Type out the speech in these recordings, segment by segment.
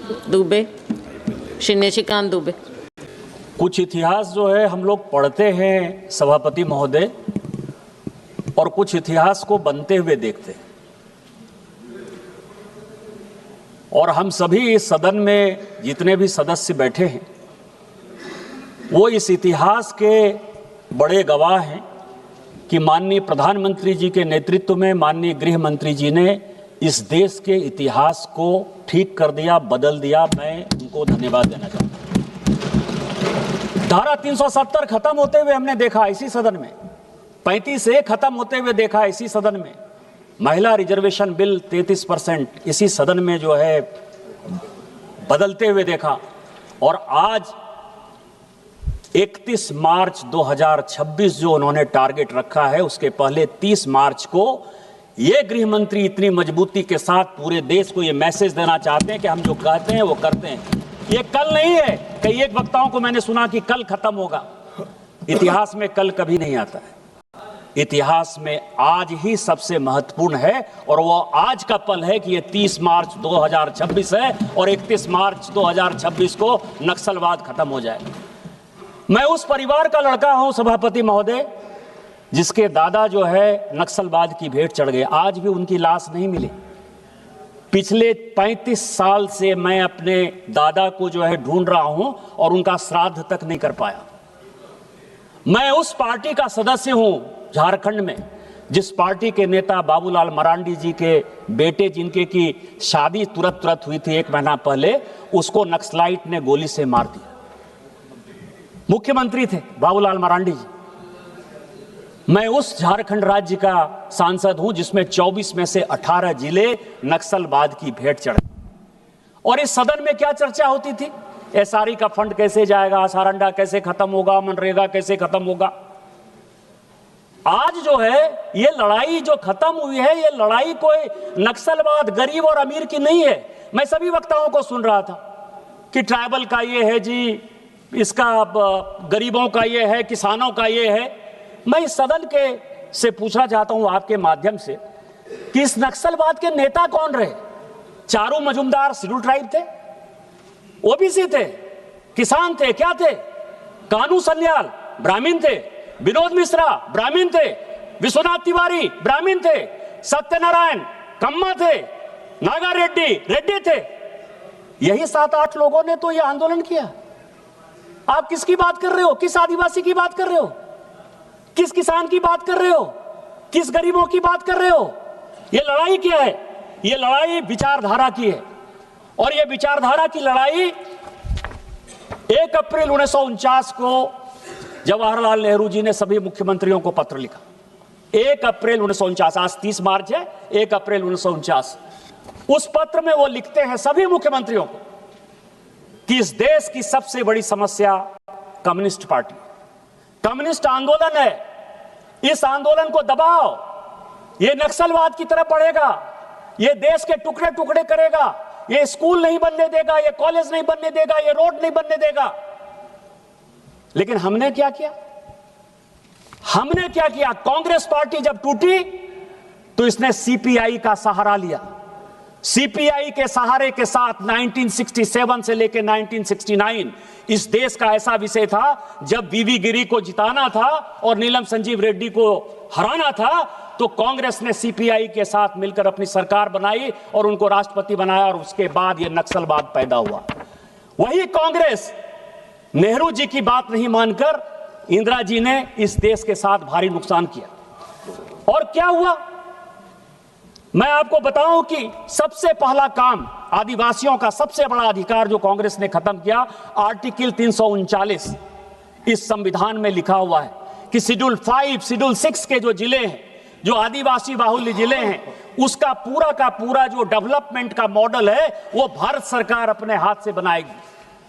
दुबे, श्री निशिकांत दुबे। कुछ इतिहास जो है हम लोग पढ़ते हैं सभापति महोदय, और कुछ इतिहास को बनते हुए देखते हैं। और हम सभी इस सदन में जितने भी सदस्य बैठे हैं वो इस इतिहास के बड़े गवाह हैं कि माननीय प्रधानमंत्री जी के नेतृत्व में माननीय गृह मंत्री जी ने इस देश के इतिहास को ठीक कर दिया, बदल दिया। मैं उनको धन्यवाद देना चाहता हूं। धारा 370 खत्म होते हुए हमने देखा इसी सदन में, 35A खत्म होते हुए देखा इसी सदन में, महिला रिजर्वेशन बिल 33% इसी सदन में जो है बदलते हुए देखा। और आज 31 मार्च 2026 जो उन्होंने टारगेट रखा है, उसके पहले 30 मार्च को ये गृह मंत्री इतनी मजबूती के साथ पूरे देश को ये मैसेज देना चाहते हैं कि हम जो कहते हैं वो करते हैं। ये कल नहीं है। कई एक वक्ताओं को मैंने सुना कि कल खत्म होगा। इतिहास में कल कभी नहीं आता है। इतिहास में आज ही सबसे महत्वपूर्ण है, और वो आज का पल है कि ये 30 मार्च 2026 है और 31 मार्च 2026 को नक्सलवाद खत्म हो जाए। मैं उस परिवार का लड़का हूं सभापति महोदय जिसके दादा जो है नक्सलवाद की भेंट चढ़ गए। आज भी उनकी लाश नहीं मिली। पिछले 35 साल से मैं अपने दादा को जो है ढूंढ रहा हूं और उनका श्राद्ध तक नहीं कर पाया। मैं उस पार्टी का सदस्य हूं झारखंड में जिस पार्टी के नेता बाबूलाल मरांडी जी के बेटे, जिनके की शादी तुरंत हुई थी 1 महीना पहले, उसको नक्सलाइट ने गोली से मार दिया। मुख्यमंत्री थे बाबूलाल मरांडी जी। मैं उस झारखंड राज्य का सांसद हूं जिसमें 24 में से 18 जिले नक्सलवाद की भेंट चढ़े। और इस सदन में क्या चर्चा होती थी? एसआरई का फंड कैसे जाएगा, सारंडा कैसे खत्म होगा, मनरेगा कैसे खत्म होगा। आज जो है ये लड़ाई जो खत्म हुई है, ये लड़ाई कोई नक्सलवाद गरीब और अमीर की नहीं है। मैं सभी वक्ताओं को सुन रहा था कि ट्राइबल का ये है जी, इसका गरीबों का ये है, किसानों का ये है। मैं इस सदन के से पूछना चाहता हूं आपके माध्यम से कि इस नक्सलवाद के नेता कौन रहे? चारू मजुमदार शेड्यूल ट्राइब थे, ओबीसी थे, किसान थे, क्या थे? कानू सन्याल ब्राह्मण थे, विनोद मिश्रा ब्राह्मण थे, विश्वनाथ तिवारी ब्राह्मण थे, सत्यनारायण कम्मा थे, नागा रेड्डी थे। यही 7-8 लोगों ने तो यह आंदोलन किया। आप किसकी बात कर रहे हो? किस आदिवासी की बात कर रहे हो? किस किसान की बात कर रहे हो? किस गरीबों की बात कर रहे हो? यह लड़ाई क्या है? यह लड़ाई विचारधारा की है। और यह विचारधारा की लड़ाई 1 अप्रैल 1949 को जवाहरलाल नेहरू जी ने सभी मुख्यमंत्रियों को पत्र लिखा। 1 अप्रैल 1949, आज 30 मार्च है, 1 अप्रैल 1949। उस पत्र में वो लिखते हैं सभी मुख्यमंत्रियों को कि इस देश की सबसे बड़ी समस्या कम्युनिस्ट पार्टी, कम्युनिस्ट आंदोलन है। इस आंदोलन को दबाओ, ये नक्सलवाद की तरफ बढ़ेगा, ये देश के टुकड़े टुकड़े करेगा, ये स्कूल नहीं बनने देगा, ये कॉलेज नहीं बनने देगा, ये रोड नहीं बनने देगा। लेकिन हमने क्या किया? हमने क्या किया? कांग्रेस पार्टी जब टूटी तो इसने सीपीआई का सहारा लिया। सीपीआई के सहारे के साथ 1967 से लेकर 1969 इस देश का ऐसा विषय था जब वीवी गिरी को जिताना था और नीलम संजीव रेड्डी को हराना था, तो कांग्रेस ने सीपीआई के साथ मिलकर अपनी सरकार बनाई और उनको राष्ट्रपति बनाया, और उसके बाद यह नक्सलवाद पैदा हुआ। वही कांग्रेस नेहरू जी की बात नहीं मानकर इंदिरा जी ने इस देश के साथ भारी नुकसान किया। और क्या हुआ मैं आपको बताऊं कि सबसे पहला काम आदिवासियों का सबसे बड़ा अधिकार जो कांग्रेस ने खत्म किया, आर्टिकल 339 इस संविधान में लिखा हुआ है कि शेड्यूल 5, शेड्यूल 6 के जो जिले हैं, जो आदिवासी बाहुल्य जिले हैं, उसका पूरा का पूरा जो डेवलपमेंट का मॉडल है वो भारत सरकार अपने हाथ से बनाएगी।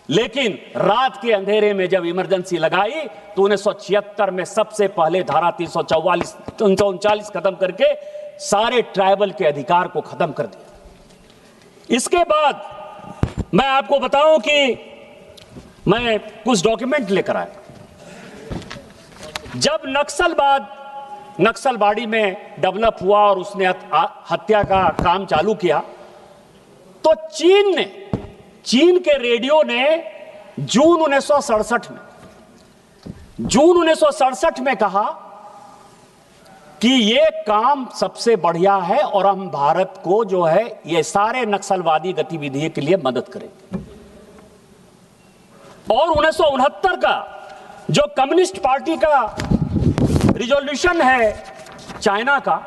लेकिन रात के अंधेरे में जब इमरजेंसी लगाई तो 1976 में सबसे पहले धारा 339 खत्म करके सारे ट्राइबल के अधिकार को खत्म कर दिया। इसके बाद मैं आपको बताऊं कि मैं कुछ डॉक्यूमेंट लेकर आया। जब नक्सलबाड़ी में डेवलप हुआ और उसने हत्या का काम चालू किया, तो चीन ने चीन के रेडियो ने जून 1967 में कहा कि ये काम सबसे बढ़िया है और हम भारत को जो है ये सारे नक्सलवादी गतिविधि के लिए मदद करेंगे। और 1969 का जो कम्युनिस्ट पार्टी का रिजोल्यूशन है चाइना का,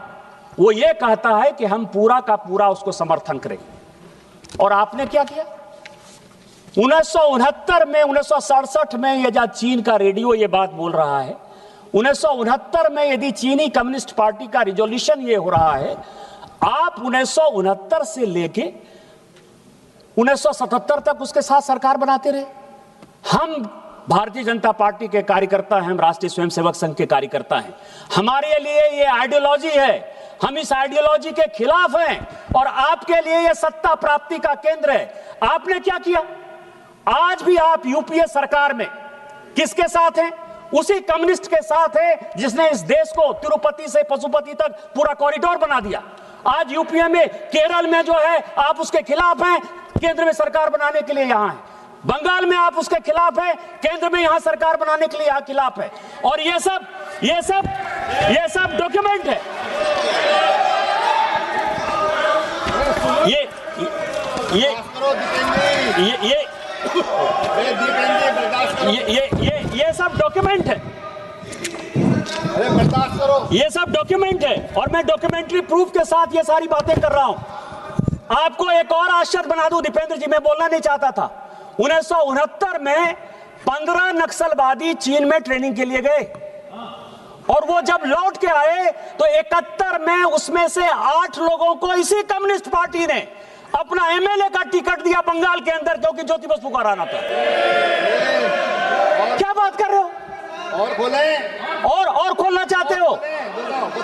वो ये कहता है कि हम पूरा का पूरा उसको समर्थन करेंगे। और आपने क्या किया? 1969 में, 1967 में ये जब चीन का रेडियो ये बात बोल रहा है, 1969 में यदि चीनी कम्युनिस्ट पार्टी का रिजोल्यूशन ये हो रहा है, आप 1969 से लेके 1977 तक उसके साथ सरकार बनाते रहे। हम भारतीय जनता पार्टी के कार्यकर्ता हैं, हम राष्ट्रीय स्वयंसेवक संघ के कार्यकर्ता हैं। हमारे लिए ये आइडियोलॉजी है, हम इस आइडियोलॉजी के खिलाफ हैं और आपके लिए ये सत्ता प्राप्ति का केंद्र है। आपने क्या किया? आज भी आप यूपीए सरकार में किसके साथ हैं? उसी कम्युनिस्ट के साथ है जिसने इस देश को तिरुपति से पशुपति तक पूरा कॉरिडोर बना दिया। आज यूपीए में, केरल में जो है आप उसके खिलाफ हैं, केंद्र में सरकार बनाने के लिए यहां है। बंगाल में आप उसके खिलाफ हैं, केंद्र में यहां सरकार बनाने के लिए यहां खिलाफ है। और ये सब डॉक्यूमेंट है। ये सब डॉक्यूमेंट है। अरे बर्दाश्त करो। ये सब डॉक्यूमेंट है और मैं डॉक्यूमेंट्री प्रूफ के साथ ये सारी बातें कर रहा हूं। आपको एक और आश्चर्य बना दूं दीपेंद्र जी, मैं बोलना नहीं चाहता था। 1969 में 15 नक्सलवादी चीन में ट्रेनिंग के लिए गए और वो जब लौट के आए तो 71 में उसमें से 8 लोगों को इसी कम्युनिस्ट पार्टी ने अपना एमएलए का टिकट दिया बंगाल के अंदर, क्योंकि ज्योति बसु का राना था। क्या बात कर रहे हो? और खोले और खोलना चाहते हो?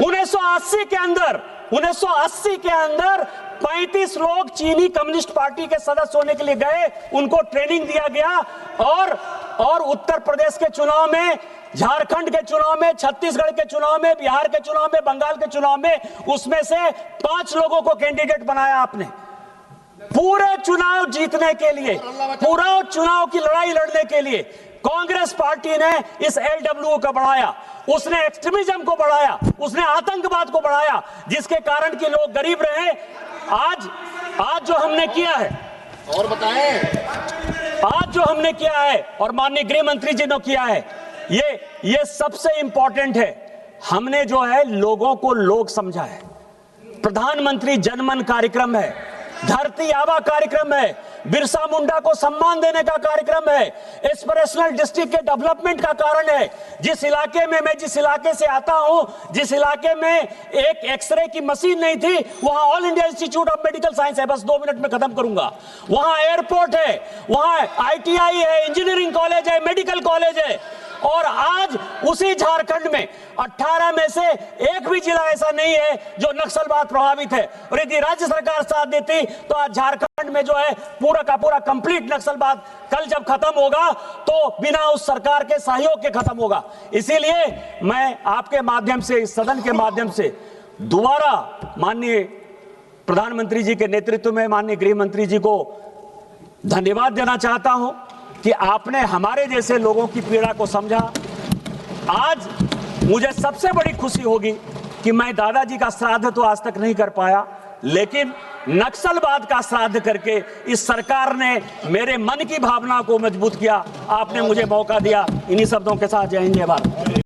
1980 के अंदर 35 लोग चीनी कम्युनिस्ट पार्टी के सदस्य होने के लिए गए, उनको ट्रेनिंग दिया गया और उत्तर प्रदेश के चुनाव में, झारखंड के चुनाव में, छत्तीसगढ़ के चुनाव में, बिहार के चुनाव में, बंगाल के चुनाव में, उसमें से 5 लोगों को कैंडिडेट बनाया आपने। पूरे चुनाव जीतने के लिए, पूरा चुनाव की लड़ाई लड़ने के लिए कांग्रेस पार्टी ने इस एलडब्ल्यू को बढ़ाया, उसने एक्सट्रीमिज्म को बढ़ाया, उसने आतंकवाद को बढ़ाया, जिसके कारण कि लोग गरीब रहे। आज जो हमने किया है, और बताएं, आज जो हमने किया है और माननीय गृह मंत्री जी ने किया है, ये सबसे इंपॉर्टेंट है। हमने जो है लोगों को लोग समझा है। प्रधानमंत्री जनमन कार्यक्रम है, धरती आबा कार्यक्रम है, बिरसा मुंडा को सम्मान देने का कार्यक्रम है, एस्पिरेशनल डिस्ट्रिक्ट के डेवलपमेंट का कारण है। जिस इलाके में, मैं जिस इलाके से आता हूं, जिस इलाके में एक एक्सरे की मशीन नहीं थी, वहां all India institute of medical science है। बस 2 मिनट में खत्म करूंगा। वहां एयरपोर्ट है, वहां आईटीआई है, इंजीनियरिंग कॉलेज है, मेडिकल कॉलेज है। और आज उसी झारखंड में 18 में से एक भी जिला ऐसा नहीं है जो नक्सलवाद प्रभावित है। और यदि राज्य सरकार साथ देती तो आज झारखंड में जो है पूरा का पूरा कंप्लीट नक्सलवाद कल जब खत्म होगा तो बिना उस सरकार के सहयोग के खत्म होगा। इसीलिए मैं आपके माध्यम से, इस सदन के माध्यम से दोबारा माननीय प्रधानमंत्री जी के नेतृत्व में माननीय गृह मंत्री जी को धन्यवाद देना चाहता हूं कि आपने हमारे जैसे लोगों की पीड़ा को समझा। आज मुझे सबसे बड़ी खुशी होगी कि मैं दादाजी का श्राद्ध तो आज तक नहीं कर पाया, लेकिन नक्सलवाद का श्राद्ध करके इस सरकार ने मेरे मन की भावना को मजबूत किया। आपने मुझे मौका दिया। इन्हीं शब्दों के साथ जय हिंद, जय भारत।